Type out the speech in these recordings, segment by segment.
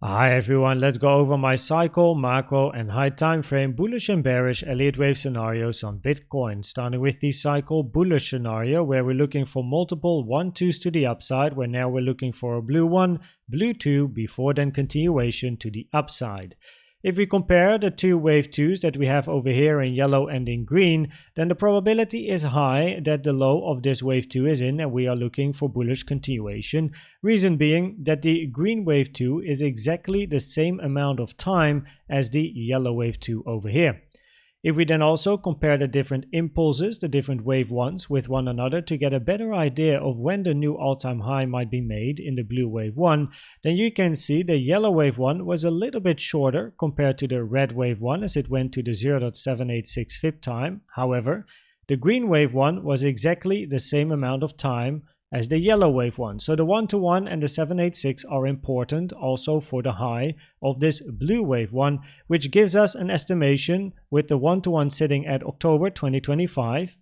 Hi everyone, let's go over my cycle, macro and high time frame bullish and bearish Elliott Wave scenarios on Bitcoin. Starting with the cycle bullish scenario where we're looking for multiple 1-2s to the upside, where now we're looking for a blue 1, blue 2 before then continuation to the upside. If we compare the two wave 2s that we have over here in yellow and in green, then the probability is high that the low of this wave 2 is in and we are looking for bullish continuation. Reason being that the green wave 2 is exactly the same amount of time as the yellow wave 2 over here. If we then also compare the different impulses, the different wave 1s with one another to get a better idea of when the new all-time high might be made in the blue wave 1, then you can see the yellow wave 1 was a little bit shorter compared to the red wave 1 as it went to the 0.786 fib time. However, the green wave 1 was exactly the same amount of time as the yellow wave 1. So the 1-to-1 and the 786 are important also for the high of this blue wave 1, which gives us an estimation with the 1-to-1 sitting at October 2025,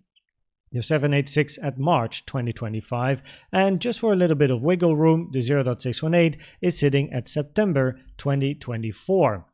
the 786 at March 2025, and just for a little bit of wiggle room, the 0.618 is sitting at September 2024.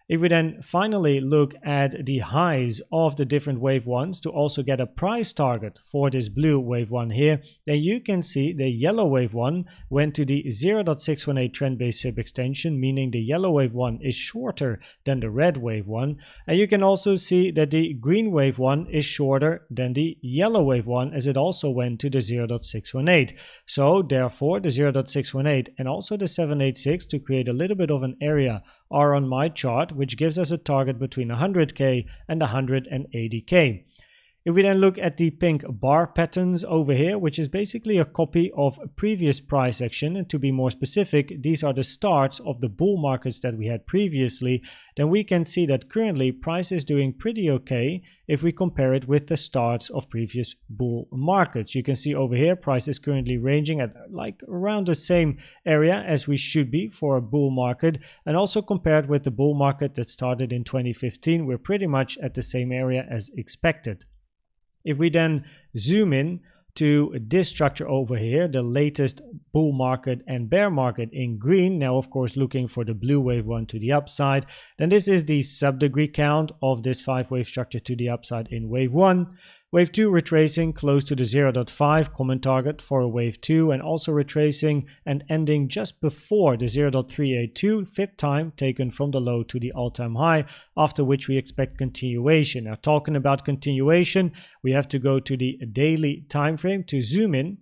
If we then finally look at the highs of the different wave 1s to also get a price target for this blue wave 1 here, then you can see the yellow wave 1 went to the 0.618 trend-based fib extension, meaning the yellow wave 1 is shorter than the red wave 1. And you can also see that the green wave 1 is shorter than the yellow wave 1 as it also went to the 0.618. So therefore the 0.618 and also the 786 to create a little bit of an area are on my chart, which gives us a target between 100k and 180k. If we then look at the pink bar patterns over here, which is basically a copy of a previous price action, and to be more specific, these are the starts of the bull markets that we had previously, then we can see that currently price is doing pretty okay if we compare it with the starts of previous bull markets. You can see over here price is currently ranging at like around the same area as we should be for a bull market, and also compared with the bull market that started in 2015, we're pretty much at the same area as expected. If we then zoom in to this structure over here, the latest bull market and bear market in green, now of course looking for the blue wave 1 to the upside, then this is the sub-degree count of this 5-wave structure to the upside in wave 1. Wave 2 retracing close to the 0.5 common target for a wave 2, and also retracing and ending just before the 0.382 fib time taken from the low to the all-time high, after which we expect continuation. Now talking about continuation, we have to go to the daily time frame to zoom in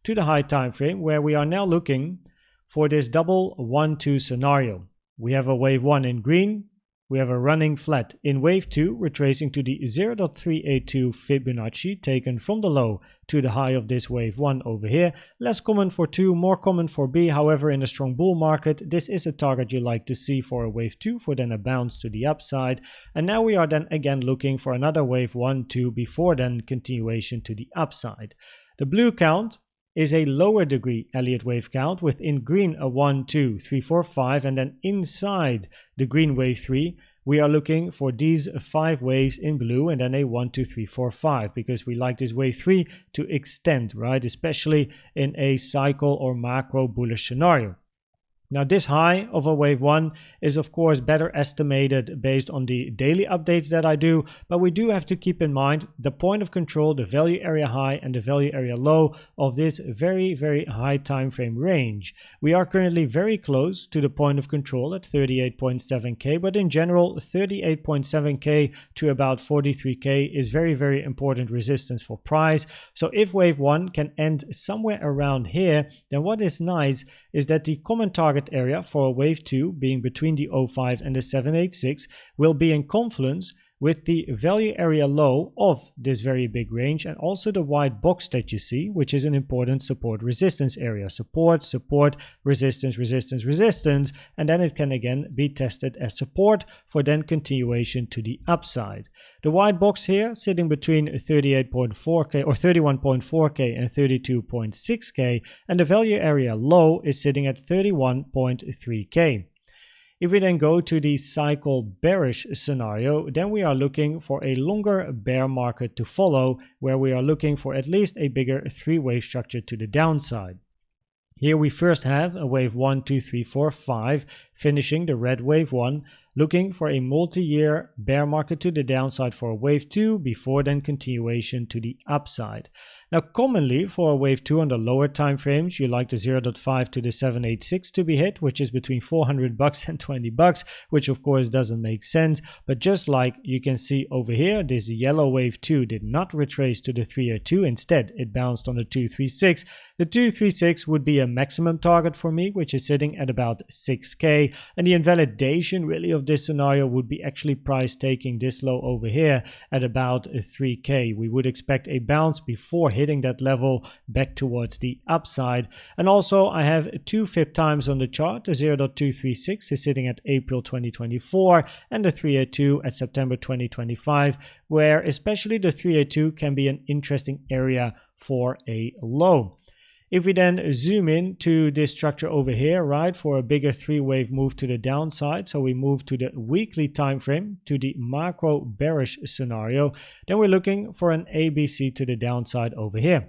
to the high time frame, where we are now looking for this double 1-2 scenario. We have a wave 1 in green. We have a running flat in wave 2, retracing to the 0.382 Fibonacci taken from the low to the high of this wave 1 over here. Less common for 2, more common for B. However, in a strong bull market, this is a target you like to see for a wave 2 for then a bounce to the upside. And now we are then again looking for another wave 1, 2 before then continuation to the upside. The blue count is a lower degree Elliott wave count, with in green a 1, 2, 3, 4, 5, and then inside the green wave 3 we are looking for these 5 waves in blue, and then a 1, 2, 3, 4, 5, because we like this wave 3 to extend, right, especially in a cycle or macro bullish scenario. Now this high of a wave 1 is of course better estimated based on the daily updates that I do, but we do have to keep in mind the point of control, the value area high and the value area low of this very, very high time frame range. We are currently very close to the point of control at 38.7k, but in general 38.7k to about 43k is very, very important resistance for price. So if wave 1 can end somewhere around here, then what is nice is that the common target area for a wave 2 being between the 05 and the 786 will be in confluence with the value area low of this very big range, and also the white box that you see, which is an important support resistance area. Support, support, resistance, resistance, resistance, and then it can again be tested as support for then continuation to the upside. The white box here sitting between 38.4k or 31.4k and 32.6k, and the value area low is sitting at 31.3k. If we then go to the cycle bearish scenario, then we are looking for a longer bear market to follow, where we are looking for at least a bigger 3-wave structure to the downside. Here we first have a wave 1, 2, 3, 4, 5 finishing the red wave 1, looking for a multi-year bear market to the downside for a wave 2 before then continuation to the upside. Now commonly for a wave 2 on the lower time frames, you like the 0.5 to the 786 to be hit, which is between $400 and $20, which of course doesn't make sense. But just like you can see over here, this yellow wave 2 did not retrace to the 302, instead it bounced on the 236. The 236 would be a maximum target for me, which is sitting at about 6k, and the invalidation really of this scenario would be actually price taking this low over here at about 3k. We would expect a bounce before hitting that level back towards the upside. And also I have 2 fib times on the chart. The 0.236 is sitting at April 2024 and the 302 at September 2025, where especially the 302 can be an interesting area for a low. If we then zoom in to this structure over here, right, for a bigger 3-wave move to the downside, so we move to the weekly time frame, to the macro bearish scenario, then we're looking for an ABC to the downside over here.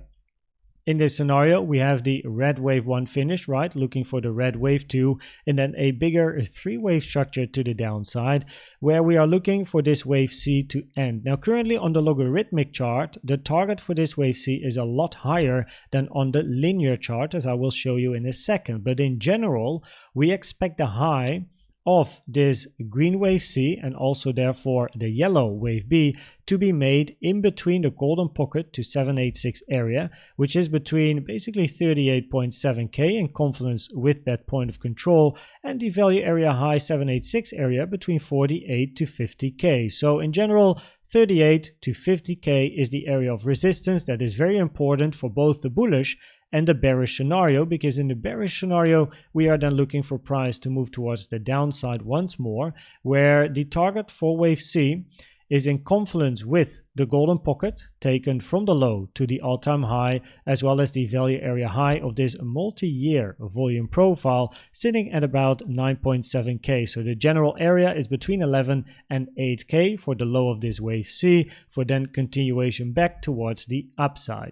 In this scenario, we have the red wave 1 finished, right, looking for the red wave 2, and then a bigger 3-wave structure to the downside, where we are looking for this wave C to end. Now, currently on the logarithmic chart, the target for this wave C is a lot higher than on the linear chart, as I will show you in a second. But in general, we expect the high of this green wave C and also therefore the yellow wave B to be made in between the golden pocket to 786 area, which is between basically 38.7k in confluence with that point of control, and the value area high 786 area between 48 to 50k. So in general, 38 to 50k is the area of resistance that is very important for both the bullish and the bearish scenario, because in the bearish scenario we are then looking for price to move towards the downside once more, where the target for wave C is in confluence with the golden pocket taken from the low to the all-time high, as well as the value area high of this multi-year volume profile sitting at about 9.7k. So the general area is between 11 and 8k for the low of this wave C, for then continuation back towards the upside.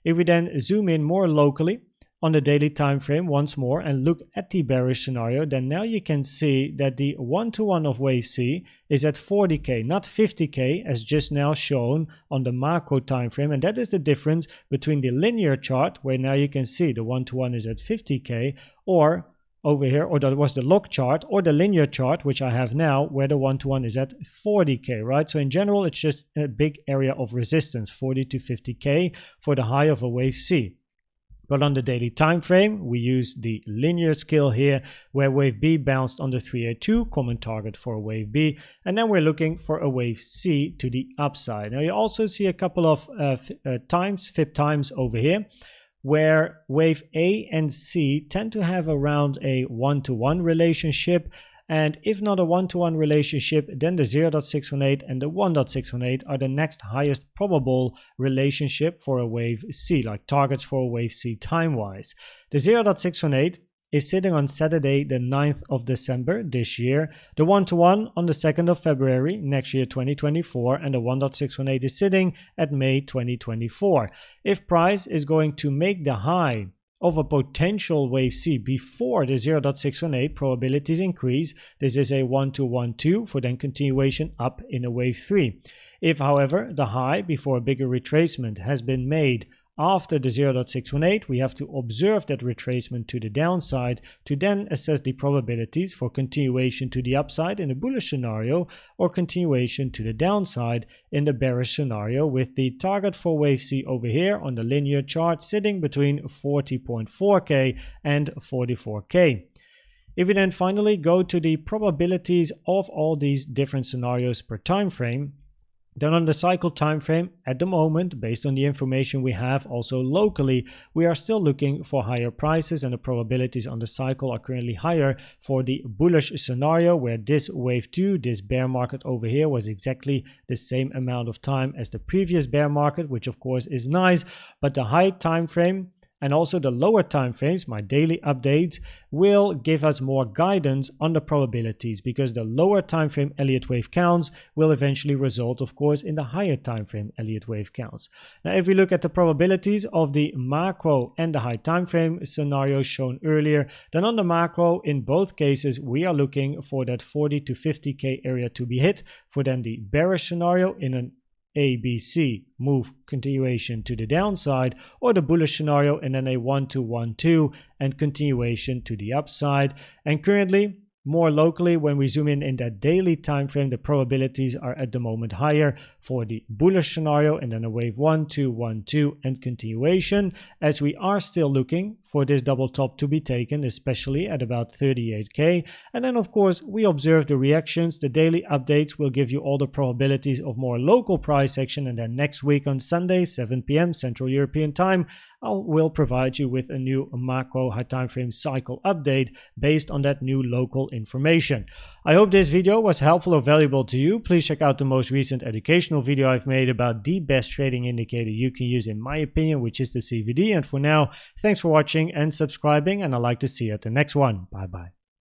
If we then zoom in more locally on the daily time frame once more and look at the bearish scenario, then now you can see that the 1-to-1 of wave C is at 40k, not 50k as just now shown on the macro time frame, and that is the difference between the linear chart, where now you can see the 1-to-1 is at 50k, or over here, or that was the log chart, or the linear chart, which I have now, where the 1-to-1 is at 40k, right? So in general, it's just a big area of resistance, 40 to 50k for the high of a wave C. But on the daily time frame, we use the linear scale here, where wave B bounced on the 302, common target for a wave B, and then we're looking for a wave C to the upside. Now you also see a couple of fib times over here, where wave A and C tend to have around a 1-to-1 relationship, and if not a 1-to-1 relationship, then the 0.618 and the 1.618 are the next highest probable relationship for a wave C, like targets for a wave C time-wise. The 0.618 is sitting on Saturday the 9th of December this year, the 1-to-1 on the 2nd of February next year 2024, and the 1.618 is sitting at May 2024. If price is going to make the high of a potential wave C before the 0.618, probabilities increase. This is a 1-to-1-2 for then continuation up in a wave 3. If, however, the high before a bigger retracement has been made after the 0.618, we have to observe that retracement to the downside to then assess the probabilities for continuation to the upside in the bullish scenario or continuation to the downside in the bearish scenario, with the target for wave C over here on the linear chart sitting between 40.4k and 44k. If we then finally go to the probabilities of all these different scenarios per time frame, then on the cycle time frame at the moment, based on the information we have also locally, we are still looking for higher prices, and the probabilities on the cycle are currently higher for the bullish scenario, where this wave 2, this bear market over here, was exactly the same amount of time as the previous bear market, which of course is nice, but the high time frame and also the lower time frames, my daily updates, will give us more guidance on the probabilities, because the lower time frame Elliott Wave counts will eventually result, of course, in the higher time frame Elliott Wave counts. Now, if we look at the probabilities of the macro and the high time frame scenarios shown earlier, then on the macro, in both cases, we are looking for that 40 to 50k area to be hit for then the bearish scenario in an ABC move continuation to the downside, or the bullish scenario and then a 1 to 1 2 and continuation to the upside. And currently, more locally, when we zoom in that daily time frame, the probabilities are at the moment higher for the bullish scenario and then a wave 1 2 1 2 and continuation, as we are still looking for this double top to be taken, especially at about 38k. And then of course we observe the reactions. The daily updates will give you all the probabilities of more local price action, and then next week on Sunday 7 p.m. Central European time, I will provide you with a new macro high time frame cycle update based on that new local information. I hope this video was helpful or valuable to you. Please check out the most recent educational video I've made about the best trading indicator you can use in my opinion, which is the CVD. And for now, thanks for watching and subscribing, and I'd like to see you at the next one. Bye bye.